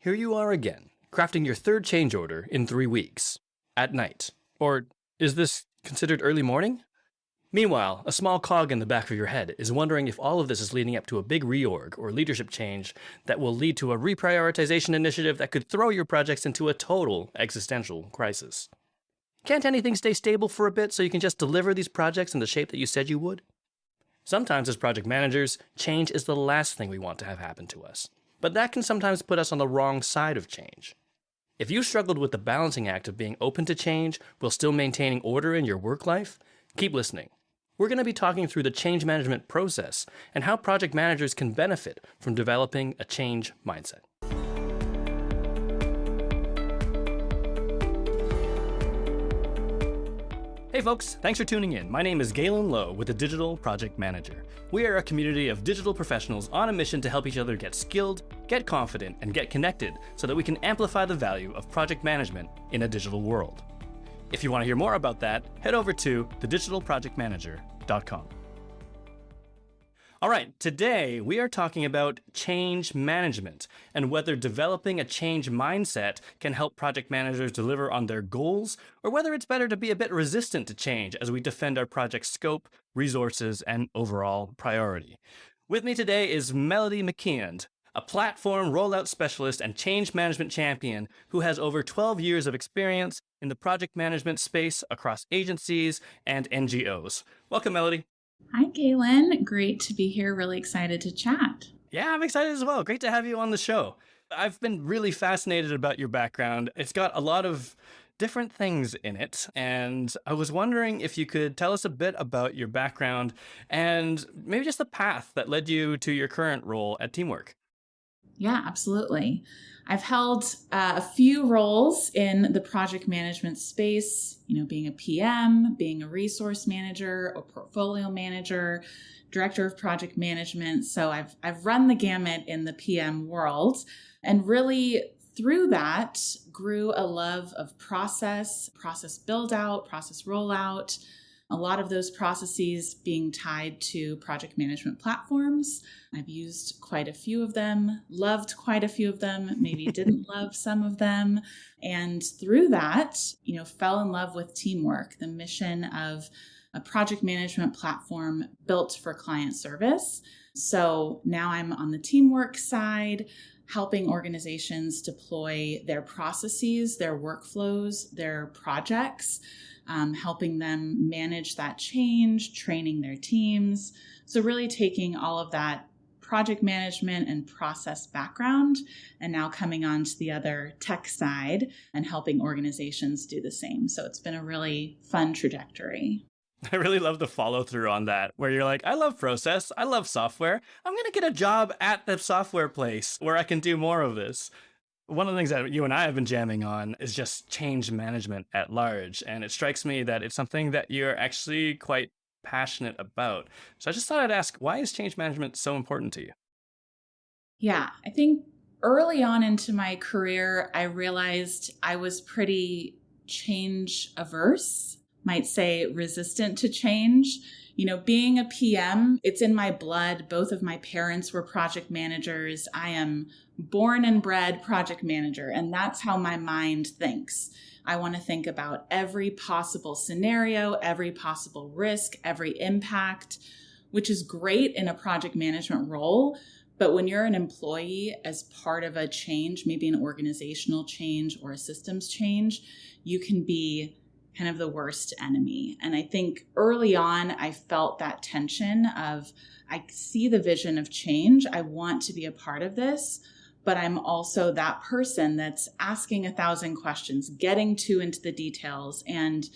Here you are again, crafting your third change order in 3 weeks. At night. Or is this considered early morning? Meanwhile, a small cog in the back of your head is wondering if all of this is leading up to a big reorg or leadership change that will lead to a reprioritization initiative that could throw your projects into a total existential crisis. Can't anything stay stable for a bit so you can just deliver these projects in the shape that you said you would? Sometimes as project managers, change is the last thing we want to have happen to us. But that can sometimes put us on the wrong side of change. If you struggled with the balancing act of being open to change while still maintaining order in your work life, keep listening. We're going to be talking through the change management process and how project managers can benefit from developing a change mindset. Hey folks, thanks for tuning in. My name is Galen Low with the Digital Project Manager. We are a community of digital professionals on a mission to help each other get skilled, get confident, and get connected so that we can amplify the value of project management in a digital world. If you want to hear more about that, head over to thedigitalprojectmanager.com. All right, today we are talking about change management and whether developing a change mindset can help project managers deliver on their goals, or whether it's better to be a bit resistant to change as we defend our project's scope, resources, and overall priority. With me today is Melody MacKeand, a platform rollout specialist and change management champion who has over 12 years of experience in the project management space across agencies and NGOs. Welcome, Melody. Hi, Galen. Great to be here. Really excited to chat. Yeah, I'm excited as well. Great to have you on the show. I've been really fascinated about your background. It's got a lot of different things in it, and I was wondering if you could tell us a bit about your background and maybe just the path that led you to your current role at Teamwork. Yeah, absolutely. I've held a few roles in the project management space, being a PM, being a resource manager, or portfolio manager, director of project management. So I've run the gamut in the PM world, and really through that grew a love of process build out, process rollout, a lot of those processes being tied to project management platforms. I've used quite a few of them, loved quite a few of them, maybe didn't love some of them. And through that, fell in love with Teamwork, the mission of a project management platform built for client service. So now I'm on the Teamwork side, helping organizations deploy their processes, their workflows, their projects, helping them manage that change, training their teams. So really taking all of that project management and process background and now coming on to the other tech side and helping organizations do the same. So it's been a really fun trajectory. I really love the follow through on that, where you're like, I love process, I love software. I'm going to get a job at the software place where I can do more of this. One of the things that you and I have been jamming on is just change management at large. And it strikes me that it's something that you're actually quite passionate about. So I just thought I'd ask, why is change management so important to you? Yeah, I think early on into my career, I realized I was pretty change averse, might say resistant to change. Being a PM, it's in my blood. Both of my parents were project managers. I am born and bred project manager, and that's how my mind thinks. I want to think about every possible scenario, every possible risk, every impact, which is great in a project management role. But when you're an employee as part of a change, maybe an organizational change or a systems change, you can be kind of the worst enemy. And I think early on, I felt that tension of, I see the vision of change. I want to be a part of this, but I'm also that person that's asking 1,000 questions, getting too into the details. And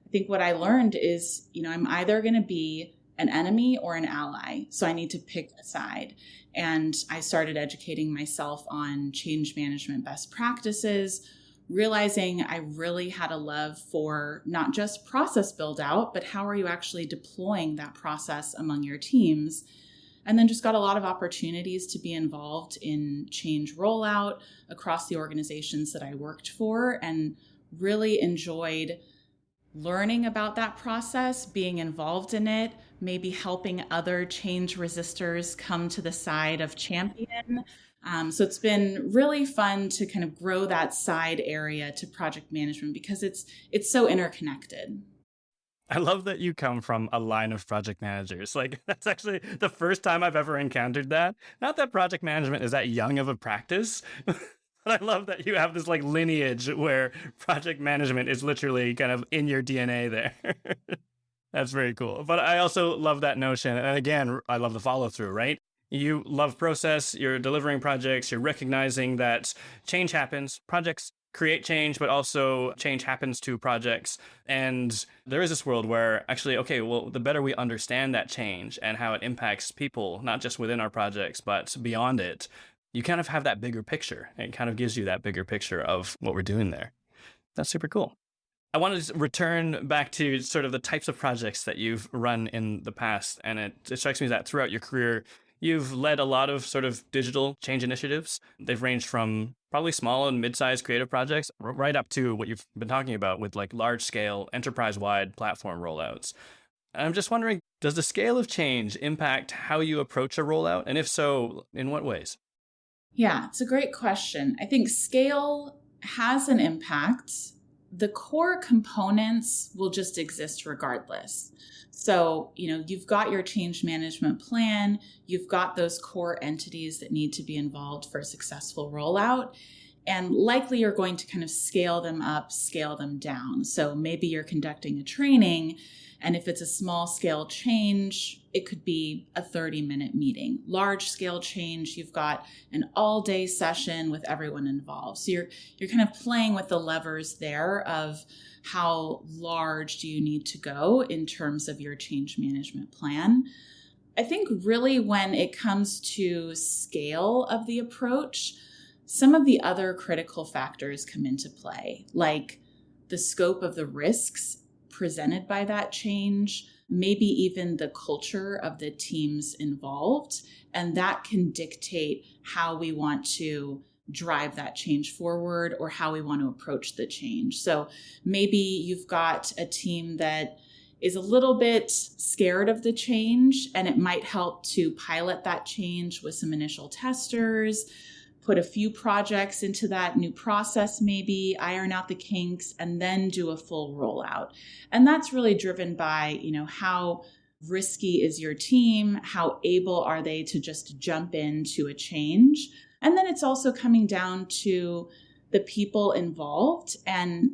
I think what I learned is, I'm either going to be an enemy or an ally. So I need to pick a side. And I started educating myself on change management best practices, realizing I really had a love for not just process build out, but how are you actually deploying that process among your teams? And then just got a lot of opportunities to be involved in change rollout across the organizations that I worked for, and really enjoyed learning about that process, being involved in it, maybe helping other change resistors come to the side of champion, So it's been really fun to kind of grow that side area to project management because it's so interconnected. I love that you come from a line of project managers. Like, that's actually the first time I've ever encountered that. Not that project management is that young of a practice, but I love that you have this like lineage where project management is literally kind of in your DNA there. That's very cool. But I also love that notion. And again, I love the follow through, right? You love process, you're delivering projects, you're recognizing that change happens, projects create change, but also change happens to projects. And there is this world where actually, okay, well, the better we understand that change and how it impacts people, not just within our projects, but beyond it, you kind of have that bigger picture. It kind of gives you that bigger picture of what we're doing there. That's super cool. I wanted to return back to sort of the types of projects that you've run in the past. And it strikes me that throughout your career, you've led a lot of sort of digital change initiatives. They've ranged from probably small and mid-sized creative projects right up to what you've been talking about with like large-scale, enterprise-wide platform rollouts. And I'm just wondering, does the scale of change impact how you approach a rollout? And if so, in what ways? Yeah, it's a great question. I think scale has an impact. The core components will just exist regardless. So, you've got your change management plan, you've got those core entities that need to be involved for a successful rollout, and likely you're going to kind of scale them up, scale them down. So maybe you're conducting a training, and if it's a small scale change, it could be a 30-minute meeting. Large scale change, you've got an all-day session with everyone involved. So you're kind of playing with the levers there of how large do you need to go in terms of your change management plan. I think really when it comes to scale of the approach, some of the other critical factors come into play, like the scope of the risks presented by that change, maybe even the culture of the teams involved. And that can dictate how we want to drive that change forward or how we want to approach the change. So maybe you've got a team that is a little bit scared of the change, and it might help to pilot that change with some initial testers, put a few projects into that new process, maybe iron out the kinks, and then do a full rollout. And that's really driven by, how risky is your team? How able are they to just jump into a change? And then it's also coming down to the people involved and,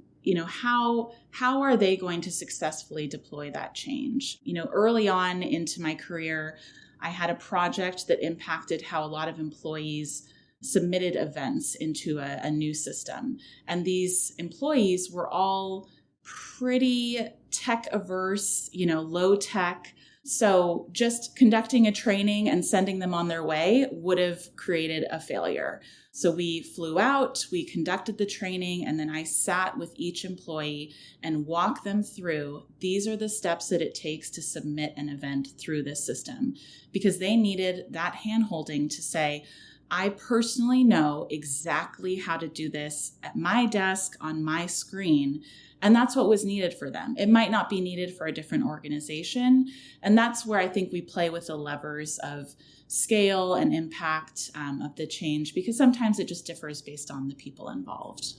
how are they going to successfully deploy that change? Early on into my career, I had a project that impacted how a lot of employees submitted events into a new system. And these employees were all pretty tech averse, low tech. So just conducting a training and sending them on their way would have created a failure. So we flew out, we conducted the training, and then I sat with each employee and walked them through, these are the steps that it takes to submit an event through this system, because they needed that handholding to say, I personally know exactly how to do this at my desk on my screen. And that's what was needed for them. It might not be needed for a different organization. And that's where I think we play with the levers of scale and impact of the change, because sometimes it just differs based on the people involved.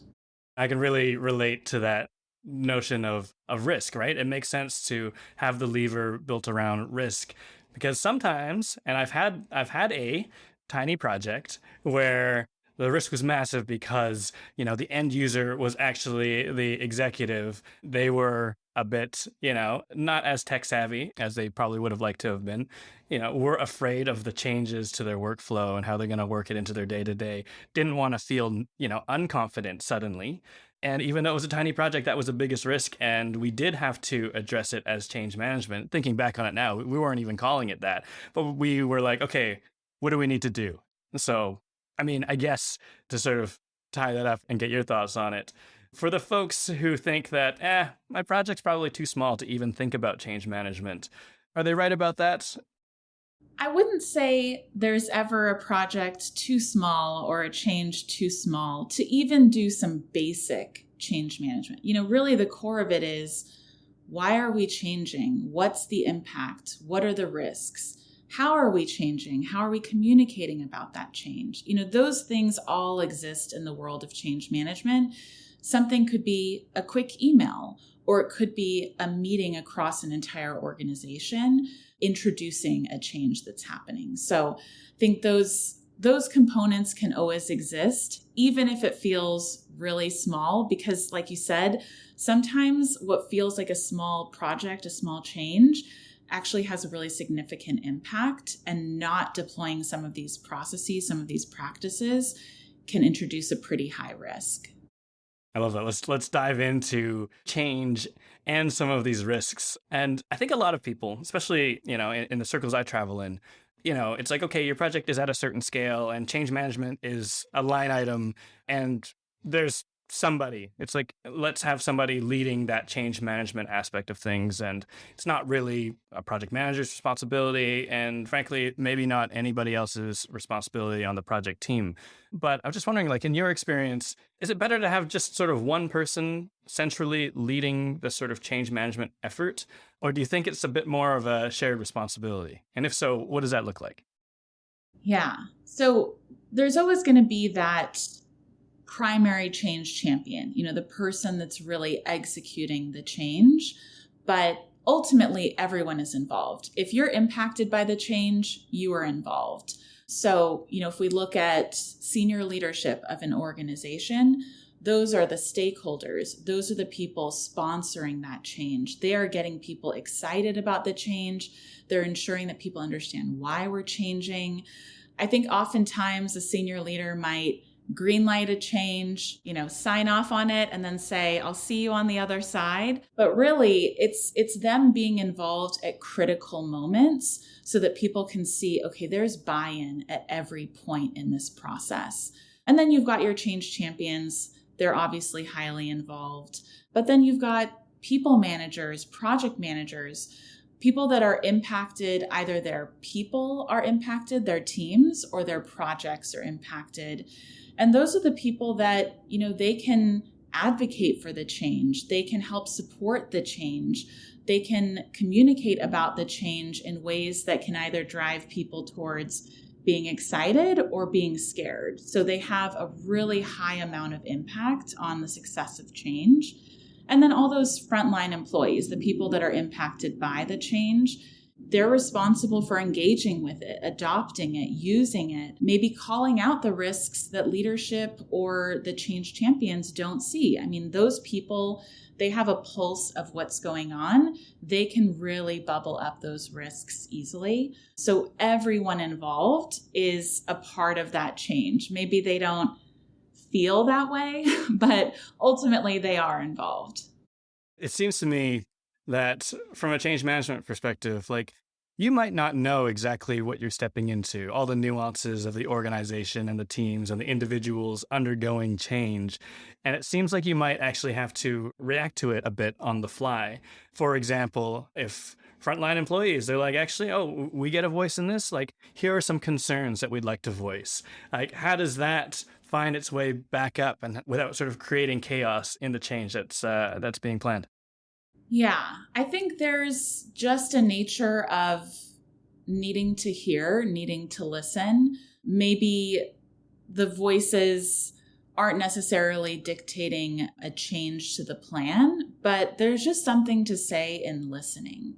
I can really relate to that notion of risk, right? It makes sense to have the lever built around risk, because sometimes, and I've had a tiny project where the risk was massive because, the end user was actually the executive. They were a bit, not as tech savvy as they probably would have liked to have been, were afraid of the changes to their workflow and how they're going to work it into their day-to-day, didn't want to feel, unconfident suddenly. And even though it was a tiny project, that was the biggest risk. And we did have to address it as change management. Thinking back on it now, we weren't even calling it that, but we were like, okay, what do we need to do? So, I guess to sort of tie that up and get your thoughts on it, for the folks who think that, my project's probably too small to even think about change management, are they right about that? I wouldn't say there's ever a project too small or a change too small to even do some basic change management. Really the core of it is, why are we changing? What's the impact? What are the risks? How are we changing? How are we communicating about that change? Those things all exist in the world of change management. Something could be a quick email, or it could be a meeting across an entire organization introducing a change that's happening. So I think those components can always exist, even if it feels really small, because like you said, sometimes what feels like a small project, a small change, actually has a really significant impact, and not deploying some of these processes, some of these practices can introduce a pretty high risk. I love that. Let's dive into change and some of these risks. And I think a lot of people, especially, in the circles I travel in, it's like, okay, your project is at a certain scale and change management is a line item, and there's somebody. It's like, let's have somebody leading that change management aspect of things. And it's not really a project manager's responsibility. And frankly, maybe not anybody else's responsibility on the project team. But I was just wondering, like, in your experience, is it better to have just sort of one person centrally leading the sort of change management effort? Or do you think it's a bit more of a shared responsibility? And if so, what does that look like? Yeah. So there's always going to be that primary change champion, the person that's really executing the change. But ultimately, everyone is involved. If you're impacted by the change, you are involved. So, if we look at senior leadership of an organization, those are the stakeholders. Those are the people sponsoring that change. They are getting people excited about the change. They're ensuring that people understand why we're changing. I think oftentimes a senior leader might greenlight a change, sign off on it, and then say, I'll see you on the other side. But really, it's them being involved at critical moments so that people can see, okay, there's buy-in at every point in this process. And then you've got your change champions. They're obviously highly involved. But then you've got people managers, project managers, people that are impacted, either their people are impacted, their teams, or their projects are impacted. And those are the people that, they can advocate for the change. They can help support the change. They can communicate about the change in ways that can either drive people towards being excited or being scared. So they have a really high amount of impact on the success of change. And then all those frontline employees, the people that are impacted by the change, they're responsible for engaging with it, adopting it, using it, maybe calling out the risks that leadership or the change champions don't see. I mean, those people, they have a pulse of what's going on. They can really bubble up those risks easily. So everyone involved is a part of that change. Maybe they don't feel that way, but ultimately they are involved. It seems to me that from a change management perspective, like, you might not know exactly what you're stepping into, all the nuances of the organization and the teams and the individuals undergoing change. And it seems like you might actually have to react to it a bit on the fly. For example, if frontline employees, they're like, actually, oh, we get a voice in this, like, here are some concerns that we'd like to voice. Like, how does that find its way back up and without sort of creating chaos in the change that's being planned? Yeah, I think there's just a nature of needing to hear, needing to listen. Maybe the voices aren't necessarily dictating a change to the plan, but there's just something to say in listening.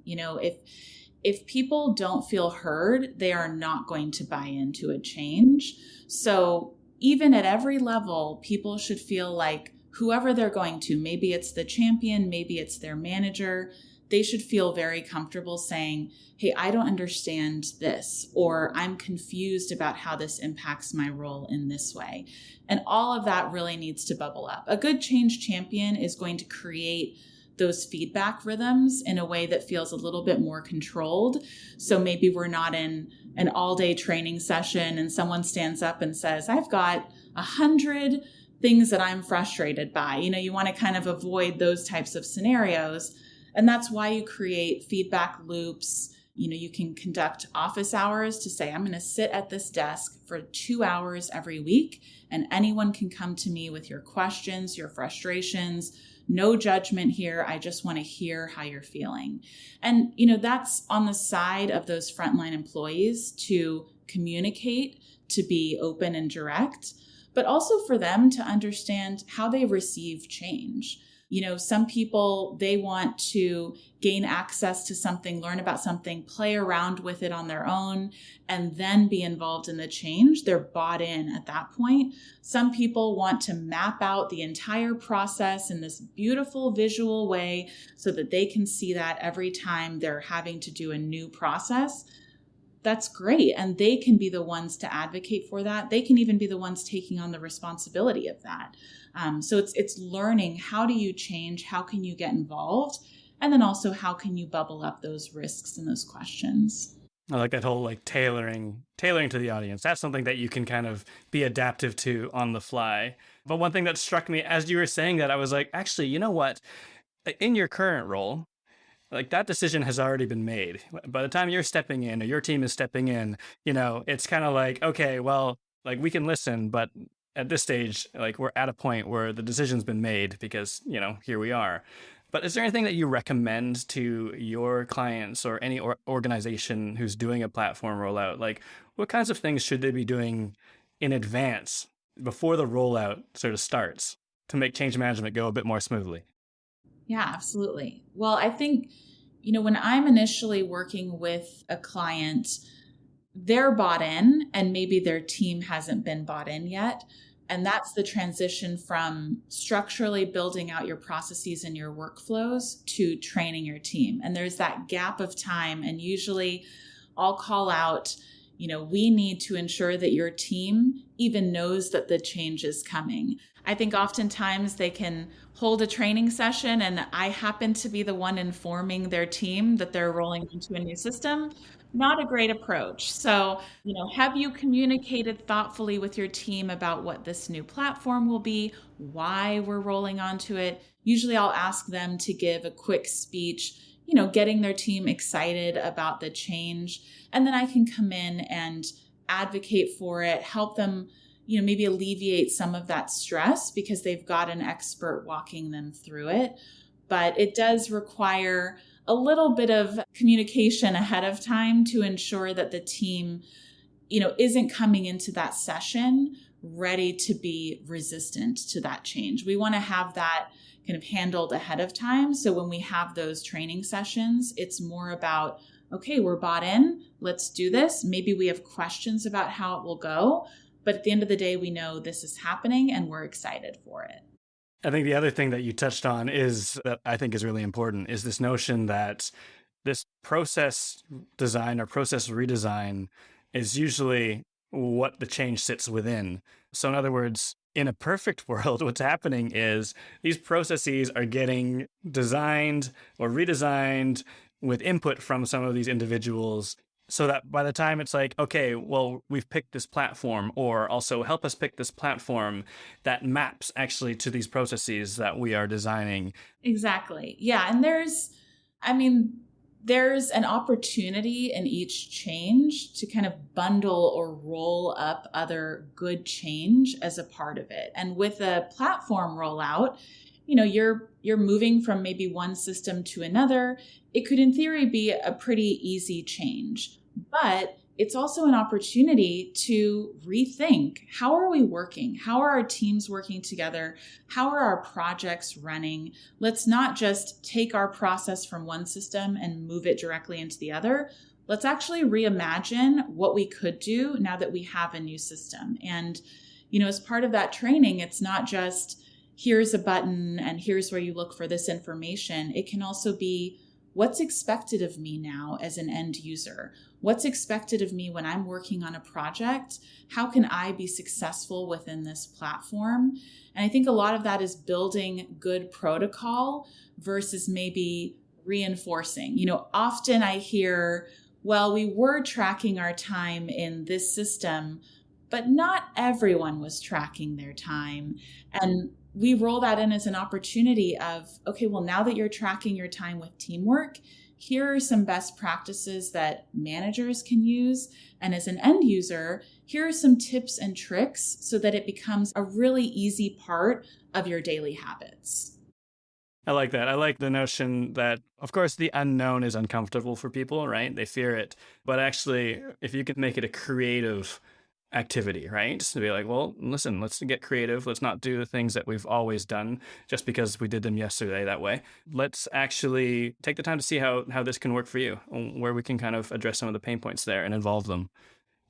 If people don't feel heard, they are not going to buy into a change. So even at every level, people should feel like whoever they're going to, maybe it's the champion, maybe it's their manager, they should feel very comfortable saying, hey, I don't understand this, or I'm confused about how this impacts my role in this way. And all of that really needs to bubble up. A good change champion is going to create those feedback rhythms in a way that feels a little bit more controlled. So maybe we're not in an all-day training session and someone stands up and says, I've got 100 things that I'm frustrated by. You want to kind of avoid those types of scenarios. And that's why you create feedback loops. You can conduct office hours to say, I'm going to sit at this desk for 2 hours every week, and anyone can come to me with your questions, your frustrations. No judgment here. I just want to hear how you're feeling. And, that's on the side of those frontline employees to communicate, to be open and direct, but also for them to understand how they receive change. Some people, they want to gain access to something, learn about something, play around with it on their own, and then be involved in the change. They're bought in at that point. Some people want to map out the entire process in this beautiful visual way so that they can see that every time they're having to do a new process. That's great. And they can be the ones to advocate for that. They can even be the ones taking on the responsibility of that. So it's learning, how do you change? How can you get involved? And then also, how can you bubble up those risks and those questions? I like that whole tailoring to the audience. That's something that you can kind of be adaptive to on the fly. But one thing that struck me as you were saying that, I was like, actually, you know what? In your current role, that decision has already been made. By the time you're stepping in or your team is stepping in, it's kind of like, okay, well, we can listen, but at this stage, we're at a point where the decision's been made because, here we are. But is there anything that you recommend to your clients or any organization who's doing a platform rollout? What kinds of things should they be doing in advance before the rollout sort of starts to make change management go a bit more smoothly? Yeah, absolutely. Well, I think, when I'm initially working with a client, they're bought in and maybe their team hasn't been bought in yet. And that's the transition from structurally building out your processes and your workflows to training your team. And there's that gap of time. And usually I'll call out, we need to ensure that your team even knows that the change is coming. I think oftentimes they can hold a training session and I happen to be the one informing their team that they're rolling into a new system. Not a great approach. So, have you communicated thoughtfully with your team about what this new platform will be, why we're rolling onto it? Usually I'll ask them to give a quick speech, getting their team excited about the change. And then I can come in and advocate for it, help them, maybe alleviate some of that stress because they've got an expert walking them through it. But it does require a little bit of communication ahead of time to ensure that the team, isn't coming into that session ready to be resistant to that change. We want to have that kind of handled ahead of time. So when we have those training sessions, it's more about, okay, we're bought in, let's do this. Maybe we have questions about how it will go, but at the end of the day, we know this is happening and we're excited for it. I think the other thing that you touched on is that I think is really important is this notion that this process design or process redesign is usually what the change sits within. So in other words, in a perfect world, what's happening is these processes are getting designed or redesigned with input from some of these individuals, so that by the time it's like, okay, well, we've picked this platform, or also help us pick this platform that maps actually to these processes that we are designing. Exactly. Yeah. And there's an opportunity in each change to kind of bundle or roll up other good change as a part of it. And with a platform rollout, you're moving from maybe one system to another. It could in theory be a pretty easy change, but it's also an opportunity to rethink, how are we working? How are our teams working together? How are our projects running? Let's not just take our process from one system and move it directly into the other. Let's actually reimagine what we could do now that we have a new system. And, as part of that training, it's not just here's a button and here's where you look for this information. It can also be, what's expected of me now as an end user? What's expected of me when I'm working on a project? How can I be successful within this platform? And I think a lot of that is building good protocol versus maybe reinforcing. Often I hear, well, we were tracking our time in this system, but not everyone was tracking their time. And we roll that in as an opportunity of, okay, well, now that you're tracking your time with teamwork, here are some best practices that managers can use. And as an end user, here are some tips and tricks so that it becomes a really easy part of your daily habits. I like that. I like the notion that, of course, the unknown is uncomfortable for people, right? They fear it. But actually, if you can make it a creative activity, right? To be like, well, listen, let's get creative. Let's not do the things that we've always done just because we did them yesterday that way. Let's actually take the time to see how this can work for you, where we can kind of address some of the pain points there and involve them.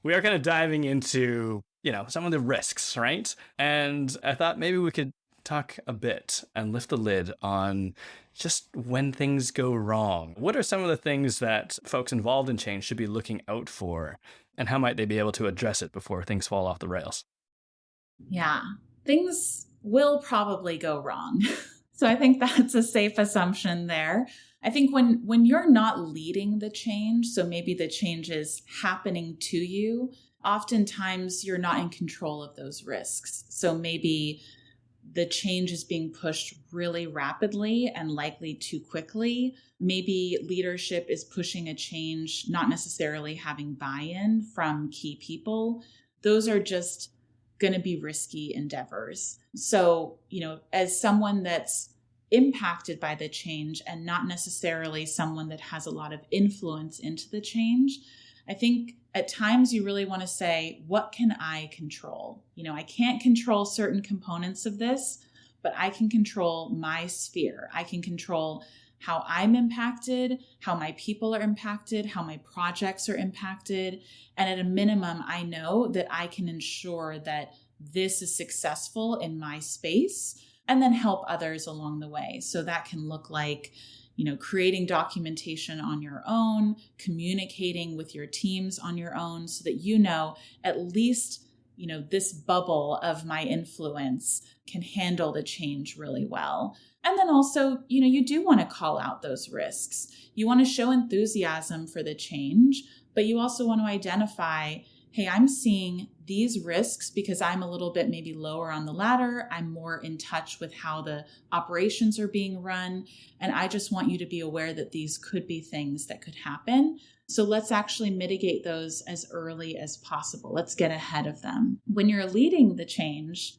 We are kind of diving into, some of the risks, right? And I thought maybe we could talk a bit and lift the lid on just when things go wrong. What are some of the things that folks involved in change should be looking out for, and how might they be able to address it before things fall off the rails? Yeah, things will probably go wrong. So I think that's a safe assumption there. I think when you're not leading the change, so maybe the change is happening to you, oftentimes you're not in control of those risks. So maybe the change is being pushed really rapidly and likely too quickly. Maybe leadership is pushing a change, not necessarily having buy-in from key people. Those are just going to be risky endeavors. So, as someone that's impacted by the change and not necessarily someone that has a lot of influence into the change, I think at times you really want to say, what can I control? I can't control certain components of this, but I can control my sphere. I can control how I'm impacted, how my people are impacted, how my projects are impacted. And at a minimum, I know that I can ensure that this is successful in my space and then help others along the way. So that can look like creating documentation on your own, communicating with your teams on your own so that at least, this bubble of my influence can handle the change really well. And then also, you do want to call out those risks. You want to show enthusiasm for the change, but you also want to identify, hey, I'm seeing these risks because I'm a little bit maybe lower on the ladder. I'm more in touch with how the operations are being run. And I just want you to be aware that these could be things that could happen. So let's actually mitigate those as early as possible. Let's get ahead of them. When you're leading the change,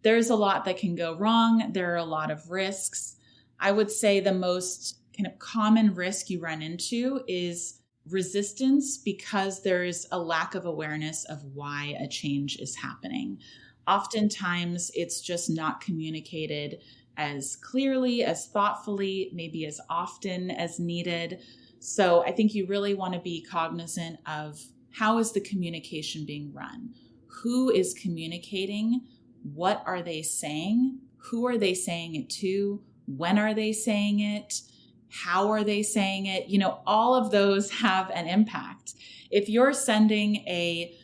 there's a lot that can go wrong. There are a lot of risks. I would say the most kind of common risk you run into is resistance because there's a lack of awareness of why a change is happening. Oftentimes, it's just not communicated as clearly, as thoughtfully, maybe as often as needed. So I think you really want to be cognizant of how is the communication being run? Who is communicating? What are they saying? Who are they saying it to? When are they saying it? How are they saying it? All of those have an impact. If you're sending a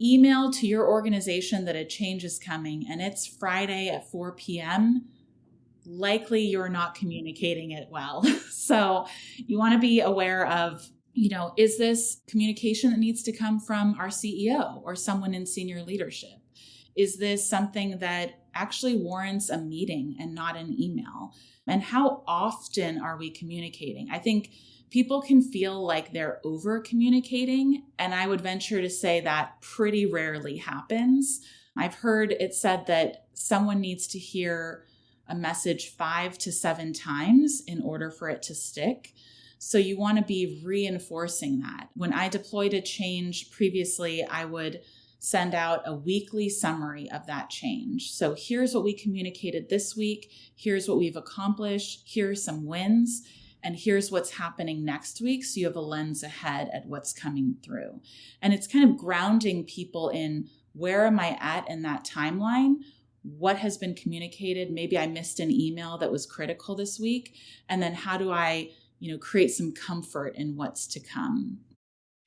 email to your organization that a change is coming and it's Friday at 4 p.m., likely you're not communicating it well. So you want to be aware of, is this communication that needs to come from our CEO or someone in senior leadership? Is this something that actually warrants a meeting and not an email? And how often are we communicating? I think people can feel like they're over communicating, and I would venture to say that pretty rarely happens. I've heard it said that someone needs to hear a message 5 to 7 times in order for it to stick. So you want to be reinforcing that. When I deployed a change previously, I would send out a weekly summary of that change. So here's what we communicated this week. Here's what we've accomplished. Here's some wins. And here's what's happening next week. So you have a lens ahead at what's coming through. And it's kind of grounding people in where am I at in that timeline? What has been communicated? Maybe I missed an email that was critical this week. And then how do I, create some comfort in what's to come?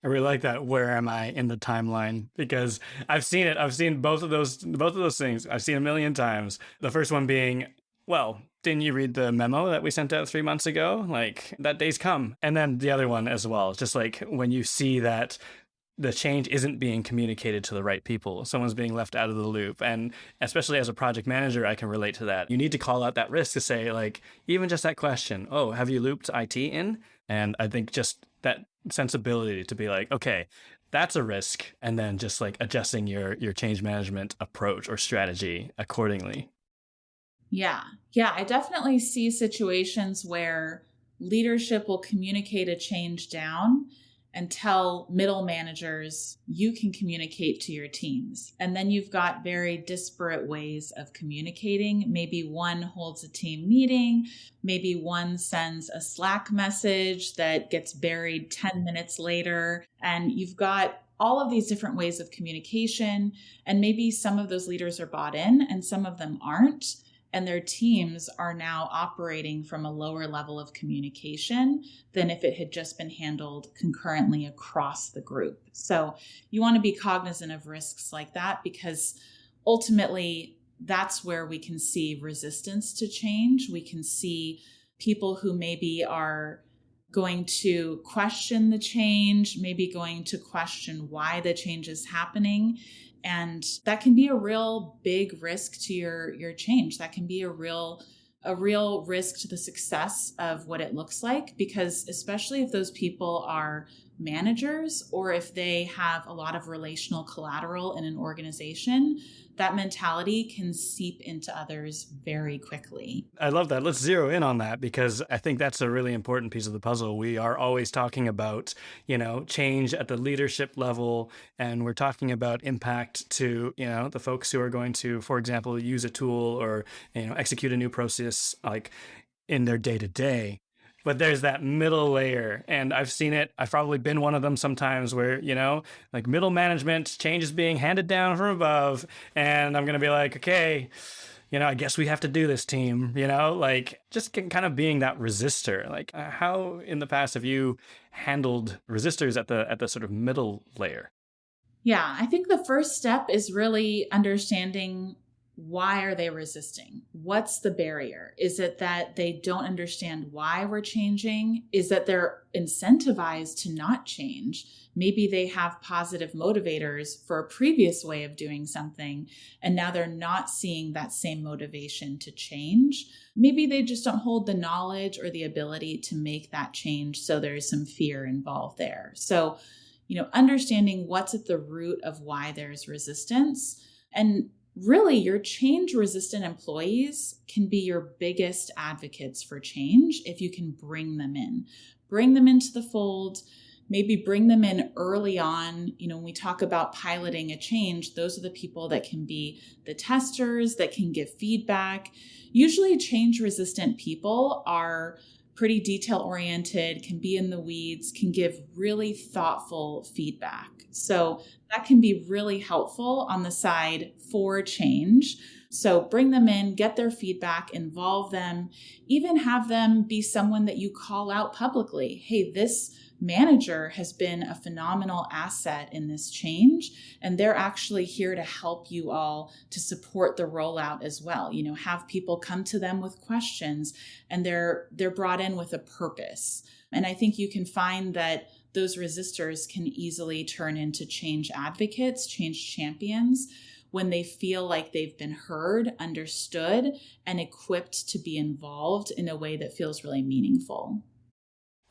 I really like that. Where am I in the timeline? Because I've seen it. I've seen both of those things. I've seen a million times. The first one being, well, didn't you read the memo that we sent out 3 months ago? Like, that day's come. And then the other one as well. It's just like when you see that the change isn't being communicated to the right people. Someone's being left out of the loop. And especially as a project manager, I can relate to that. You need to call out that risk to say, like, even just that question, oh, have you looped IT in? And I think just that sensibility to be like, okay, that's a risk. And then just like adjusting your change management approach or strategy accordingly. Yeah. Yeah. I definitely see situations where leadership will communicate a change down and tell middle managers, you can communicate to your teams. And then you've got very disparate ways of communicating. Maybe one holds a team meeting. Maybe one sends a Slack message that gets buried 10 minutes later. And you've got all of these different ways of communication. And maybe some of those leaders are bought in and some of them aren't. And their teams are now operating from a lower level of communication than if it had just been handled concurrently across the group. So you want to be cognizant of risks like that, because ultimately that's where we can see resistance to change. We can see people who maybe are going to question the change, maybe going to question why the change is happening. And that can be a real big risk to your change. That can be a real risk to the success of what it looks like, because especially if those people are managers or if they have a lot of relational collateral in an organization, that mentality can seep into others very quickly. I love that. Let's zero in on that, because I think that's a really important piece of the puzzle. We are always talking about, change at the leadership level, and we're talking about impact to, the folks who are going to, for example, use a tool or, execute a new process like in their day to day. But there's that middle layer, and I've seen it. I've probably been one of them sometimes where, like middle management, change is being handed down from above, and I'm going to be like, okay, I guess we have to do this, team, like just kind of being that resistor. Like how in the past have you handled resistors at the sort of middle layer? Yeah, I think the first step is really understanding, why are they resisting? What's the barrier? Is it that they don't understand why we're changing? Is that they're incentivized to not change? Maybe they have positive motivators for a previous way of doing something, and now they're not seeing that same motivation to change. Maybe they just don't hold the knowledge or the ability to make that change, so there's some fear involved there. So, understanding what's at the root of why there's resistance. And really, your change-resistant employees can be your biggest advocates for change if you can bring them in. Bring them into the fold, maybe bring them in early on. When we talk about piloting a change, those are the people that can be the testers, that can give feedback. Usually, change-resistant people are pretty detail-oriented, can be in the weeds, can give really thoughtful feedback. So that can be really helpful on the side for change. So bring them in, get their feedback, involve them, even have them be someone that you call out publicly. Hey, this manager has been a phenomenal asset in this change, and they're actually here to help you all to support the rollout as well. Have people come to them with questions, and they're brought in with a purpose. And I think you can find that those resistors can easily turn into change advocates, change champions, when they feel like they've been heard, understood, and equipped to be involved in a way that feels really meaningful.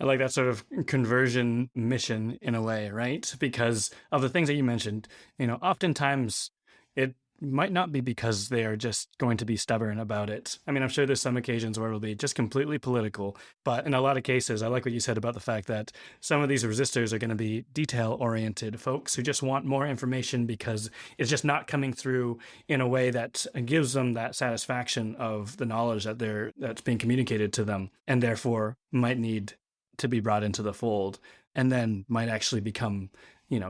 I like that sort of conversion mission in a way, right? Because of the things that you mentioned, oftentimes it might not be because they are just going to be stubborn about it. I mean, I'm sure there's some occasions where it'll be just completely political, but in a lot of cases, I like what you said about the fact that some of these resistors are going to be detail-oriented folks who just want more information because it's just not coming through in a way that gives them that satisfaction of the knowledge that's being communicated to them, and therefore might need to be brought into the fold, and then might actually become,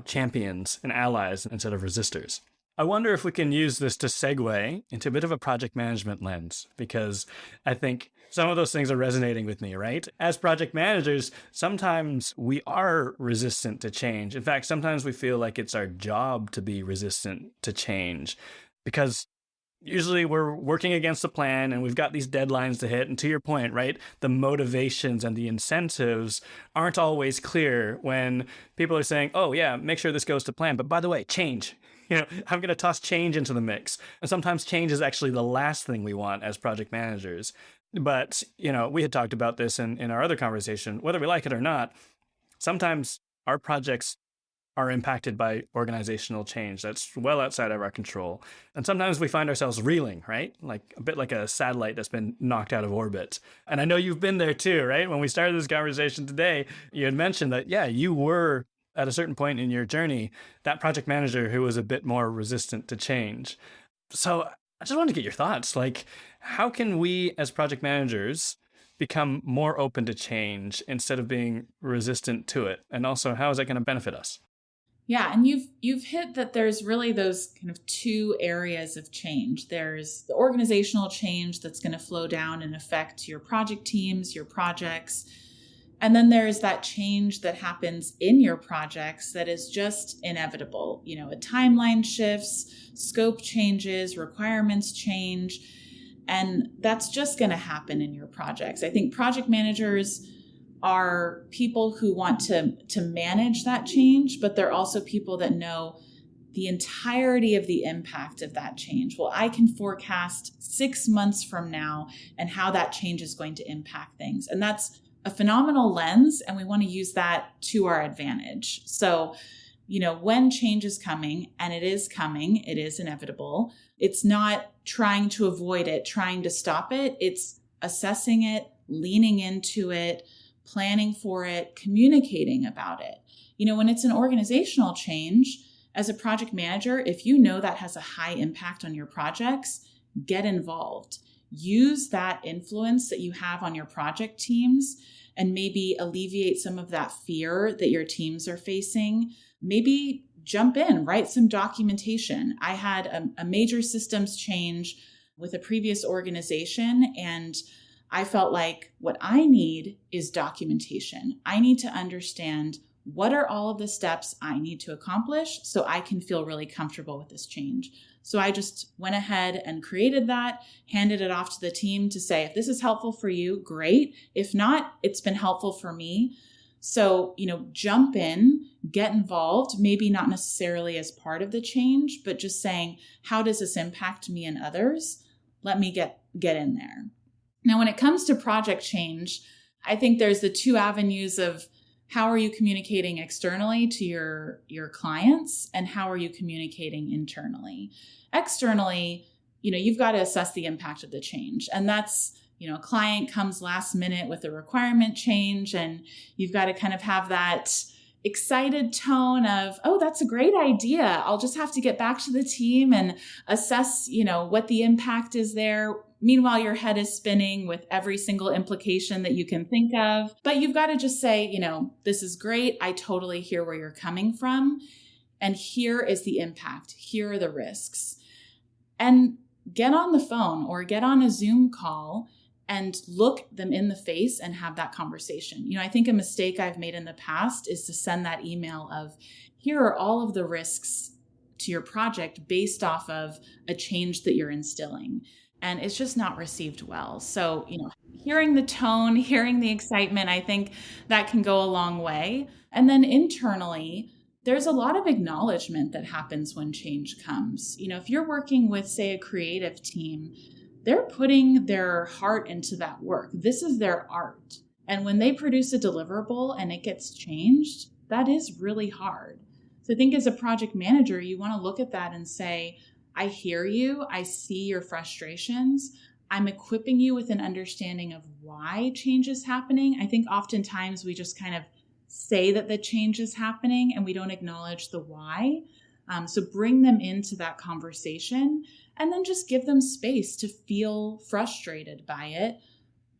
champions and allies instead of resistors. I wonder if we can use this to segue into a bit of a project management lens, because I think some of those things are resonating with me, right? As project managers, sometimes we are resistant to change. In fact, sometimes we feel like it's our job to be resistant to change, because Usually we're working against a plan and we've got these deadlines to hit. And to your point, right, the motivations and the incentives aren't always clear when people are saying, oh, yeah, make sure this goes to plan. But by the way, change. I'm going to toss change into the mix. And sometimes change is actually the last thing we want as project managers. But, we had talked about this in our other conversation, whether we like it or not, sometimes our projects are impacted by organizational change that's well outside of our control. And sometimes we find ourselves reeling, right? Like a bit like a satellite that's been knocked out of orbit. And I know you've been there too, right? When we started this conversation today, you had mentioned that, yeah, you were at a certain point in your journey, that project manager who was a bit more resistant to change. So I just wanted to get your thoughts. Like, how can we as project managers become more open to change instead of being resistant to it? And also, how is that going to benefit us? Yeah, and you've hit that there's really those kind of two areas of change. There's the organizational change that's going to flow down and affect your project teams, your projects. And then there's that change that happens in your projects that is just inevitable. A timeline shifts, scope changes, requirements change, and that's just going to happen in your projects. I think project managers are people who want to manage that change, but they're also people that know the entirety of the impact of that change. Well, I can forecast 6 months from now and how that change is going to impact things. And that's a phenomenal lens, and we want to use that to our advantage. So, when change is coming, and it is coming, it is inevitable. It's not trying to avoid it, trying to stop it. It's assessing it, leaning into it, planning for it, communicating about it. When it's an organizational change, as a project manager, if you know that has a high impact on your projects, get involved. Use that influence that you have on your project teams and maybe alleviate some of that fear that your teams are facing. Maybe jump in, write some documentation. I had a major systems change with a previous organization, and I felt like what I need is documentation. I need to understand what are all of the steps I need to accomplish so I can feel really comfortable with this change. So I just went ahead and created that, handed it off to the team to say, if this is helpful for you, great. If not, it's been helpful for me. So, jump in, get involved, maybe not necessarily as part of the change, but just saying, how does this impact me and others? Let me get in there. Now, when it comes to project change, I think there's the two avenues of how are you communicating externally to your clients and how are you communicating internally? Externally, you've got to assess the impact of the change. And that's, a client comes last minute with a requirement change, and you've got to kind of have that excited tone of, oh, that's a great idea. I'll just have to get back to the team and assess, what the impact is there. Meanwhile, your head is spinning with every single implication that you can think of. But you've got to just say, this is great. I totally hear where you're coming from. And here is the impact. Here are the risks. And get on the phone or get on a Zoom call and look them in the face and have that conversation. I think a mistake I've made in the past is to send that email of, here are all of the risks to your project based off of a change that you're instilling. And it's just not received well. So, hearing the tone, hearing the excitement, I think that can go a long way. And then internally, there's a lot of acknowledgement that happens when change comes. If you're working with, say, a creative team, they're putting their heart into that work. This is their art. And when they produce a deliverable and it gets changed, that is really hard. So I think as a project manager, you want to look at that and say, I hear you. I see your frustrations. I'm equipping you with an understanding of why change is happening. I think oftentimes we just kind of say that the change is happening and we don't acknowledge the why. So bring them into that conversation and then just give them space to feel frustrated by it,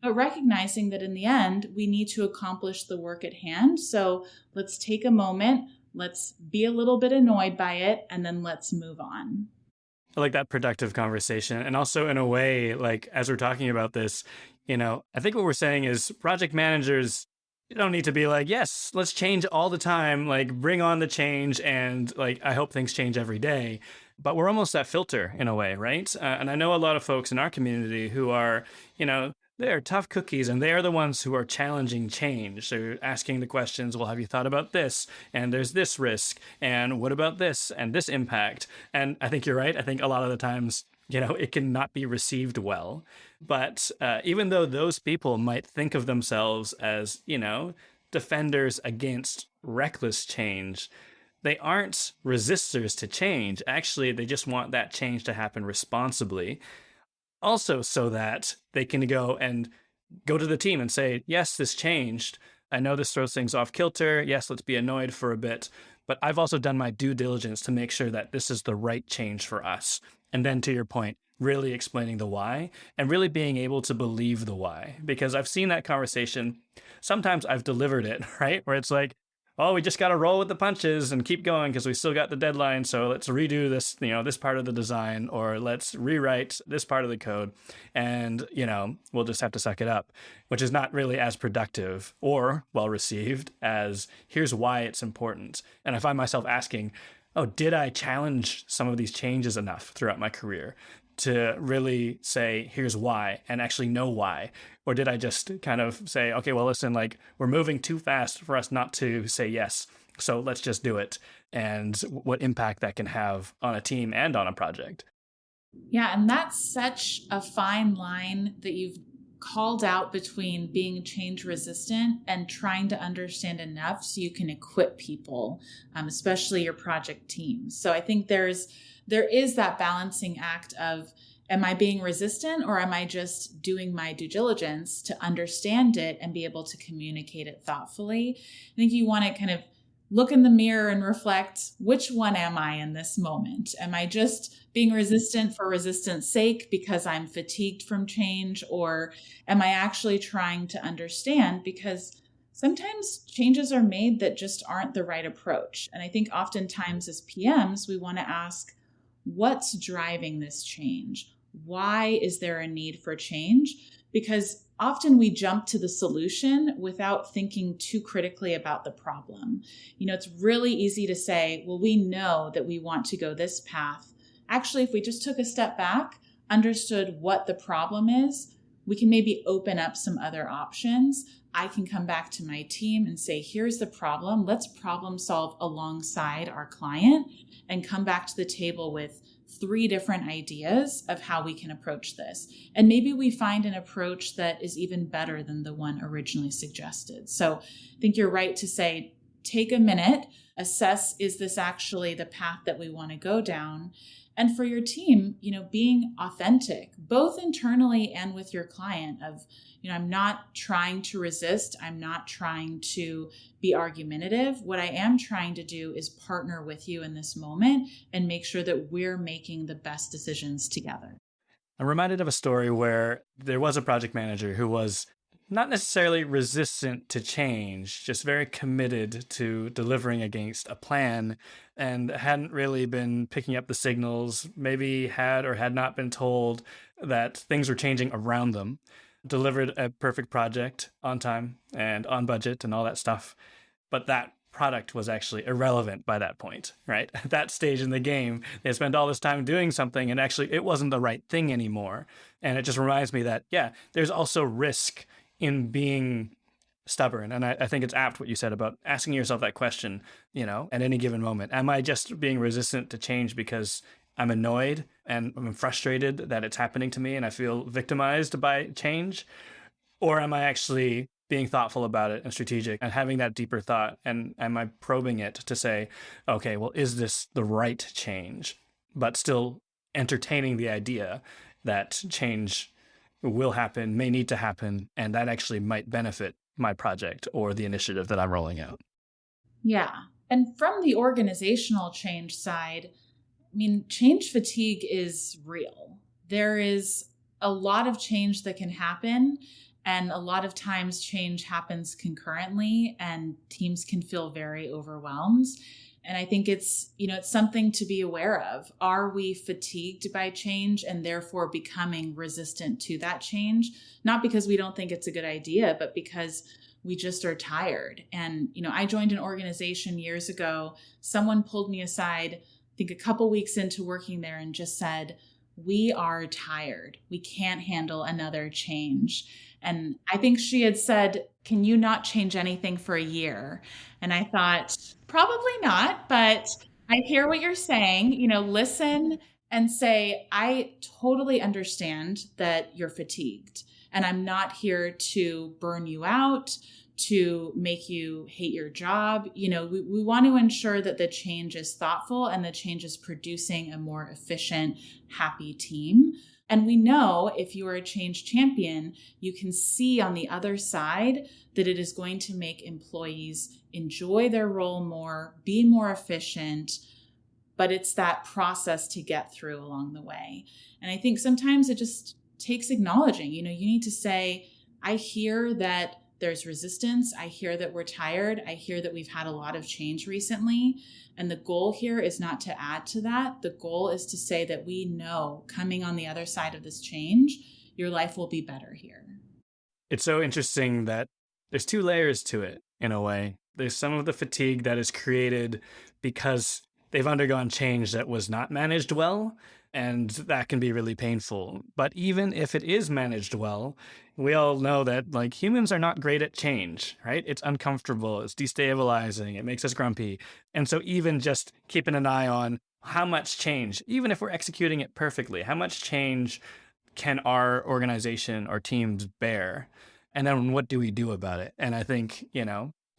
but recognizing that in the end, we need to accomplish the work at hand. So let's take a moment, let's be a little bit annoyed by it, and then let's move on. I like that productive conversation. And also in a way, like as we're talking about this, I think what we're saying is project managers, you don't need to be like, yes, let's change all the time, like bring on the change. And like, I hope things change every day. but we're almost that filter in a way, right? And I know a lot of folks in our community who are, they're tough cookies, and they are the ones who are challenging change. They're asking the questions, well, have you thought about this? And there's this risk. And what about this and this impact? And I think you're right. I think a lot of the times, it can not be received well. But even though those people might think of themselves as, defenders against reckless change, they aren't resistors to change. Actually, they just want that change to happen responsibly. Also, so that they can go to the team and say, yes, this changed. I know this throws things off kilter. Yes, let's be annoyed for a bit. But I've also done my due diligence to make sure that this is the right change for us. And then to your point, really explaining the why and really being able to believe the why. Because I've seen that conversation. Sometimes I've delivered it, right? Where it's like, oh, we just got to roll with the punches and keep going because we still got the deadline. So let's redo this, this part of the design, or let's rewrite this part of the code. And, we'll just have to suck it up, which is not really as productive or well received as here's why it's important. And I find myself asking, oh, did I challenge some of these changes enough throughout my career to really say, here's why, and actually know why? Or did I just kind of say, okay, well, listen, we're moving too fast for us not to say yes, so let's just do it, and what impact that can have on a team and on a project? Yeah, and that's such a fine line that you've called out between being change resistant and trying to understand enough so you can equip people, especially your project teams. So I think there is that balancing act of, am I being resistant, or am I just doing my due diligence to understand it and be able to communicate it thoughtfully? I think you want to kind of look in the mirror and reflect, which one am I in this moment? Am I just being resistant for resistance sake because I'm fatigued from change? Or am I actually trying to understand? Because sometimes changes are made that just aren't the right approach. And I think oftentimes as PMs, we want to ask, what's driving this change? Why is there a need for change? Because often we jump to the solution without thinking too critically about the problem. It's really easy to say, well, we know that we want to go this path. Actually, if we just took a step back, understood what the problem is, we can maybe open up some other options. I can come back to my team and say, here's the problem. Let's problem solve alongside our client and come back to the table with 3 different ideas of how we can approach this. And maybe we find an approach that is even better than the one originally suggested. So I think you're right to say, take a minute, assess, is this actually the path that we want to go down? And for your team, being authentic, both internally and with your client of, I'm not trying to resist. I'm not trying to be argumentative. What I am trying to do is partner with you in this moment and make sure that we're making the best decisions together. I'm reminded of a story where there was a project manager who was not necessarily resistant to change, just very committed to delivering against a plan, and hadn't really been picking up the signals, maybe had or had not been told that things were changing around them. Delivered a perfect project on time and on budget and all that stuff. But that product was actually irrelevant by that point, right? At that stage in the game, they spent all this time doing something and actually it wasn't the right thing anymore. And it just reminds me that, there's also risk in being stubborn. And I think it's apt what you said about asking yourself that question, at any given moment. Am I just being resistant to change because I'm annoyed and I'm frustrated that it's happening to me and I feel victimized by change? Or am I actually being thoughtful about it and strategic and having that deeper thought? And am I probing it to say, okay, well, is this the right change? But still entertaining the idea that change will happen, may need to happen, and that actually might benefit my project or the initiative that I'm rolling out. Yeah. And from the organizational change side, change fatigue is real. There is a lot of change that can happen, and a lot of times change happens concurrently and teams can feel very overwhelmed. And I think it's something to be aware of. Are we fatigued by change and therefore becoming resistant to that change? Not because we don't think it's a good idea, but because we just are tired. And, I joined an organization years ago. Someone pulled me aside think a couple weeks into working there and just said, we are tired. We can't handle another change. And I think she had said, can you not change anything for a year? And I thought, probably not, but I hear what you're saying, listen and say, I totally understand that you're fatigued and I'm not here to burn you out, to make you hate your job. We want to ensure that the change is thoughtful and the change is producing a more efficient, happy team. And we know if you are a change champion, you can see on the other side that it is going to make employees enjoy their role more, be more efficient, but it's that process to get through along the way. And I think sometimes it just takes acknowledging, you need to say, I hear that there's resistance. I hear that we're tired. I hear that we've had a lot of change recently. And the goal here is not to add to that. The goal is to say that we know coming on the other side of this change, your life will be better here. It's so interesting that there's two layers to it in a way. There's some of the fatigue that is created because they've undergone change that was not managed well, and that can be really painful. But even if it is managed well, we all know that humans are not great at change, right? It's uncomfortable, it's destabilizing, it makes us grumpy. And so even just keeping an eye on how much change, even if we're executing it perfectly, how much change can our organization or teams bear? And then what do we do about it? And I think,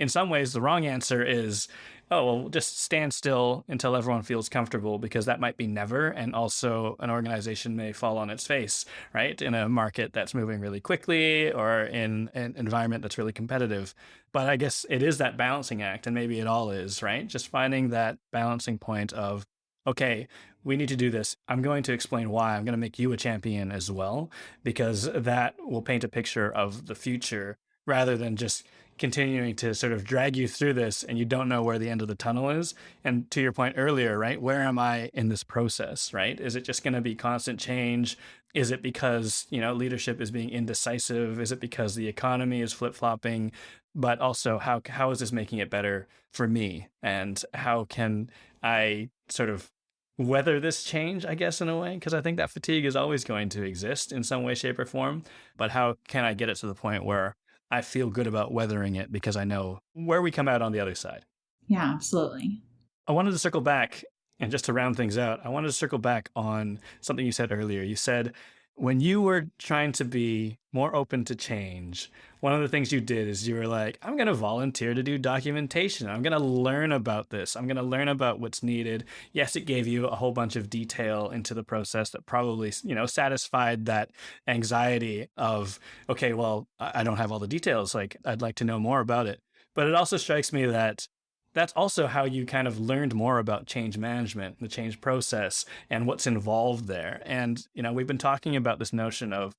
in some ways, the wrong answer is, oh, well, just stand still until everyone feels comfortable, because that might be never. And also an organization may fall on its face, right? In a market that's moving really quickly or in an environment that's really competitive. But I guess it is that balancing act, and maybe it all is, right? Just finding that balancing point of, okay, we need to do this. I'm going to explain why. I'm going to make you a champion as well, because that will paint a picture of the future rather than just continuing to sort of drag you through this and you don't know where the end of the tunnel is. And to your point earlier, right, where am I in this process, right? Is it just going to be constant change? Is it because, leadership is being indecisive? Is it because the economy is flip-flopping? But also, how is this making it better for me? And how can I sort of weather this change, I guess, in a way? Because I think that fatigue is always going to exist in some way, shape, or form. But how can I get it to the point where I feel good about weathering it because I know where we come out on the other side? Yeah, absolutely. I wanted to circle back, and just to round things out, I wanted to circle back on something you said earlier. You said when you were trying to be more open to change, one of the things you did is you were like, I'm going to volunteer to do documentation. I'm going to learn about this. I'm going to learn about what's needed. Yes, it gave you a whole bunch of detail into the process that probably, satisfied that anxiety of, okay, well, I don't have all the details. I'd like to know more about it. But it also strikes me that that's also how you kind of learned more about change management, the change process, and what's involved there. And, we've been talking about this notion of,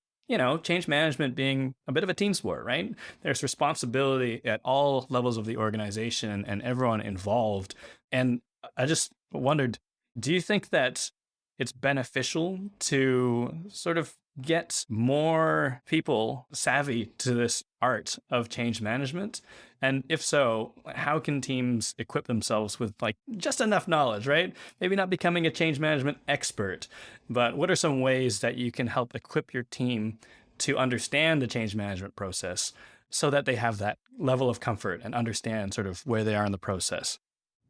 change management being a bit of a team sport, right? There's responsibility at all levels of the organization and everyone involved. And I just wondered, do you think that it's beneficial to sort of get more people savvy to this art of change management? And if so, how can teams equip themselves with just enough knowledge, right? Maybe not becoming a change management expert, but what are some ways that you can help equip your team to understand the change management process so that they have that level of comfort and understand sort of where they are in the process?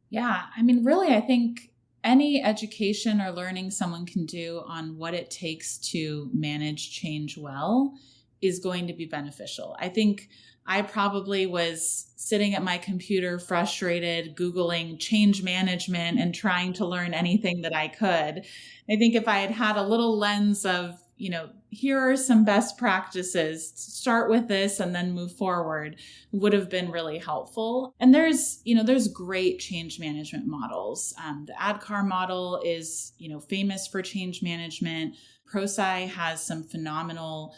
Yeah, really, I think any education or learning someone can do on what it takes to manage change well is going to be beneficial. I think I probably was sitting at my computer frustrated, Googling change management and trying to learn anything that I could. I think if I had had a little lens of, here are some best practices, start with this and then move forward, would have been really helpful. And there's great change management models. The ADKAR model is, famous for change management. ProSci has some phenomenal,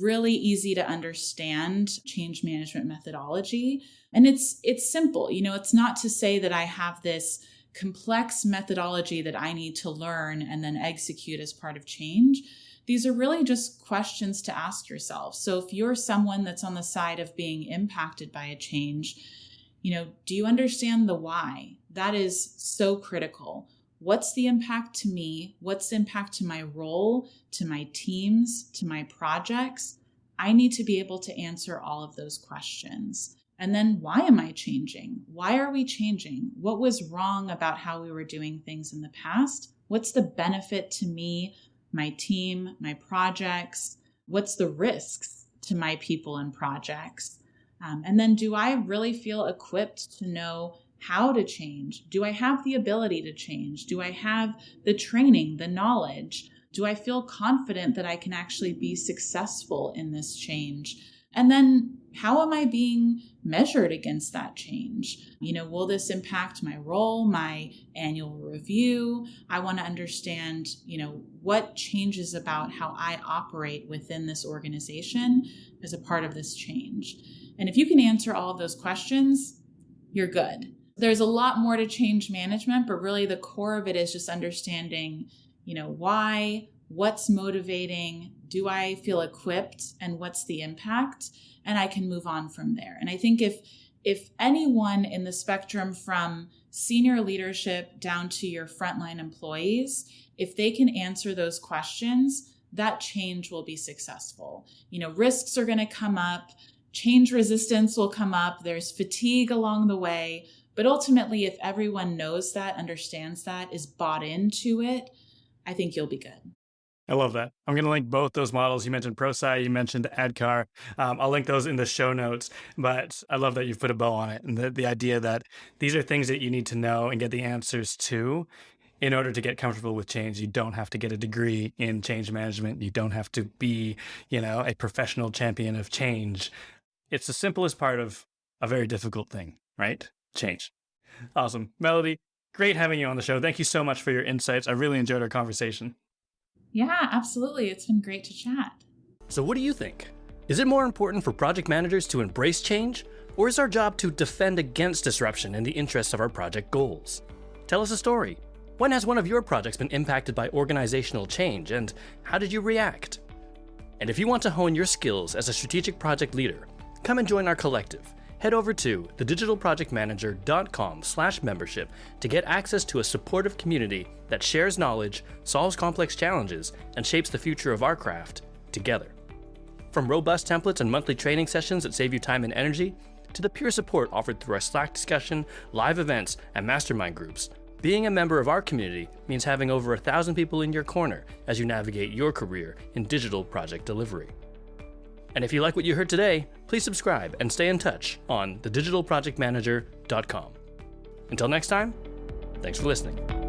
really easy to understand change management methodology. And it's simple. It's not to say that I have this complex methodology that I need to learn and then execute as part of change. These are really just questions to ask yourself. So if you're someone that's on the side of being impacted by a change, do you understand the why? That is so critical. what's the impact to me? What's the impact to my role, to my teams, to my projects? I need to be able to answer all of those questions. And then why am I changing? Why are we changing? What was wrong about how we were doing things in the past? What's the benefit to me, my team, my projects? What's the risks to my people and projects? And then do I really feel equipped to know how to change? Do I have the ability to change? Do I have the training, the knowledge? Do I feel confident that I can actually be successful in this change? And then how am I being measured against that change? Will this impact my role, my annual review? I want to understand, what changes about how I operate within this organization as a part of this change. And if you can answer all of those questions, you're good. There's a lot more to change management, but really the core of it is just understanding, why, what's motivating, do I feel equipped, and what's the impact? And I can move on from there. And I think if anyone in the spectrum from senior leadership down to your frontline employees, if they can answer those questions, that change will be successful. Risks are going to come up, change resistance will come up, there's fatigue along the way. But ultimately, if everyone knows that, understands that, is bought into it, I think you'll be good. I love that. I'm going to link both those models. You mentioned ProSci, you mentioned ADKAR. I'll link those in the show notes, but I love that you've put a bow on it. And the idea that these are things that you need to know and get the answers to in order to get comfortable with change. You don't have to get a degree in change management. You don't have to be, a professional champion of change. It's the simplest part of a very difficult thing, right? Change. Awesome. Melody, great having you on the show. Thank you so much for your insights. I really enjoyed our conversation. Yeah, absolutely. It's been great to chat. So what do you think? Is it more important for project managers to embrace change, or is our job to defend against disruption in the interest of our project goals? Tell us a story. When has one of your projects been impacted by organizational change, and how did you react? And if you want to hone your skills as a strategic project leader, come and join our collective. Head over to thedigitalprojectmanager.com/membership to get access to a supportive community that shares knowledge, solves complex challenges, and shapes the future of our craft together. From robust templates and monthly training sessions that save you time and energy, to the peer support offered through our Slack discussion, live events, and mastermind groups, being a member of our community means having over 1,000 people in your corner as you navigate your career in digital project delivery. And if you like what you heard today, please subscribe and stay in touch on thedigitalprojectmanager.com. Until next time, thanks for listening.